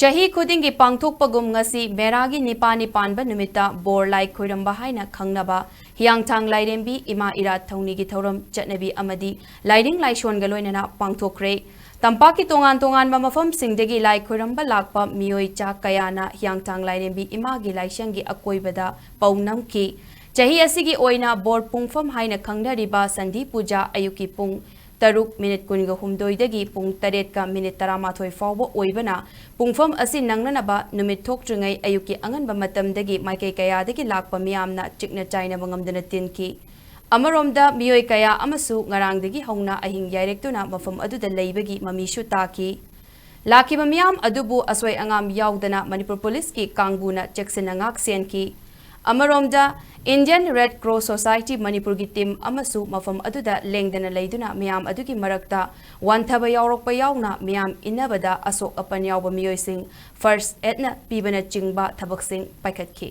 ꯆꯍꯤ ꯈꯨꯗꯤꯡꯒꯤ ꯄꯥꯡꯊꯣꯛꯄꯒꯨꯝ ꯉꯁꯤ ꯃꯦꯔꯥꯒꯤ ꯅꯤꯄꯥꯅꯤ ꯄꯥꯟꯕ ꯅꯨꯃꯤꯠꯇ ꯕꯣꯔ ꯂꯥꯏ ꯈꯣꯏꯔꯝꯕ ꯍꯥꯏꯅ ꯈꯪꯅꯕ ꯍꯤꯌꯥꯡꯊꯥꯡ ꯂꯥꯏꯔꯦꯝꯕꯤ ꯏꯃꯥ ꯏꯔꯥꯠ ꯊꯧꯅꯤꯒꯤ ꯊꯧꯔꯝ ꯆꯠꯅꯕꯤ ꯑꯃꯗꯤ ꯂꯥꯏꯅꯤꯡ ꯂꯥꯏꯁꯣꯟꯒ ꯂꯣꯏꯅꯅ ꯄꯥꯡꯊꯣꯛꯈ꯭ꯔꯦ꯫ ꯇꯝꯄꯥꯛꯀꯤ ꯇꯣꯉꯥꯟ ꯇꯣꯉꯥꯟꯕ ꯃꯐꯝꯁꯤꯡꯗꯒꯤ ꯂꯥꯏ ꯈꯣꯏꯔꯝꯕ ꯂꯥꯛꯄ ꯃꯤꯑꯣꯏ ꯆꯥ ꯀꯌꯥꯅ ꯍꯤꯌꯥꯡꯊꯥꯡ ꯂꯥꯏꯔꯦꯝꯕꯤ ꯏꯃꯥꯒꯤ ꯂꯥꯏꯁꯪꯒꯤ ꯑꯀꯣꯏꯕꯗ ꯄꯧ ꯅꯝꯈꯤ꯫ ꯆꯍꯤ ꯑꯁꯤꯒꯤ ꯑꯣꯏꯅ ꯕꯣꯔ ꯄꯨꯡꯐꯝ ꯍꯥꯏꯅ ꯈꯪꯅꯔꯤꯕ ꯁꯟꯙꯤ ꯄꯨꯖꯥ ꯑꯌꯨꯛꯀꯤ ꯄꯨꯡ 6:48 ꯄꯨꯡ 7:13 ꯐꯥꯎꯕ ꯑꯣꯏꯕꯅ ꯄꯨꯡꯐꯝ ꯑꯁꯤ ꯅꯪꯅꯅꯕ ꯅꯨꯃꯤꯠ ꯊꯣꯛꯇ꯭ꯔꯤꯉꯩ ꯑꯌꯨꯛꯀꯤ ꯑꯉꯟꯕ ꯃꯇꯝꯗꯒꯤ ꯃꯥꯏꯀꯩ ꯀꯌꯥꯗꯒꯤ ꯂꯥꯛꯄ ꯃꯤꯌꯥꯝꯅ ꯆꯤꯛꯅ ꯆꯥꯏꯅꯕ ꯉꯝꯗꯅ ꯇꯤꯟꯈꯤ꯫ ꯑꯃꯔꯣꯝꯗ ꯃꯤꯑꯣꯏ ꯀꯌꯥ ꯑꯃꯁꯨ ꯉꯔꯥꯡꯗꯒꯤ ꯍꯧꯅ ꯑꯍꯤꯡ ꯌꯥꯏꯔꯦꯛꯇꯨꯅ ꯃꯐꯝ ꯑꯗꯨꯗ ꯂꯩꯕꯒꯤ ꯃꯃꯤꯁꯨ ꯇꯥꯈꯤ꯫ ꯂꯥꯛꯈꯤꯕ ꯃꯤꯌꯥꯝ ꯑꯗꯨꯕꯨ ꯑꯁꯣꯏ ꯑꯉꯥꯝ ꯌꯥꯎꯗꯅ ꯃꯅꯤꯄꯨꯔ ꯄꯨꯂꯤꯁꯀꯤ ꯀꯥꯡꯕꯨꯅ ꯆꯦꯛꯁꯤꯟꯅ ꯉꯥꯛ ꯁꯦꯟꯈꯤ꯫ ꯑꯃꯔꯣꯝꯗ ꯏꯟꯗꯤꯌꯟ ꯔꯦꯗ ꯀ꯭ꯔꯣꯁ ꯁꯣꯁꯥꯏꯇꯤ ꯃꯅꯤꯄꯨꯔꯒꯤ ꯇꯤꯝ ꯑꯃꯁꯨ ꯃꯐꯝ ꯑꯗꯨꯗ ꯂꯦꯡꯗꯅ ꯂꯩꯗꯨꯅ ꯃꯤꯌꯥꯝ ꯑꯗꯨꯒꯤ ꯃꯔꯛꯇ ꯋꯥꯟꯊꯕ ꯌꯥꯎꯔꯛꯄ ꯌꯥꯎꯅ ꯃꯤꯌꯥꯝ ꯏꯟꯅꯕꯗ ꯑꯁꯣꯛ ꯑꯄꯟ ꯌꯥꯎꯕ ꯃꯤꯑꯣꯏꯁꯤꯡ ꯐꯥꯔꯁ ꯑꯦꯗꯅ ꯄꯤꯕꯅꯆꯤꯡꯕ ꯊꯕꯛꯁꯤꯡ ꯄꯥꯏꯈꯠꯈꯤ꯫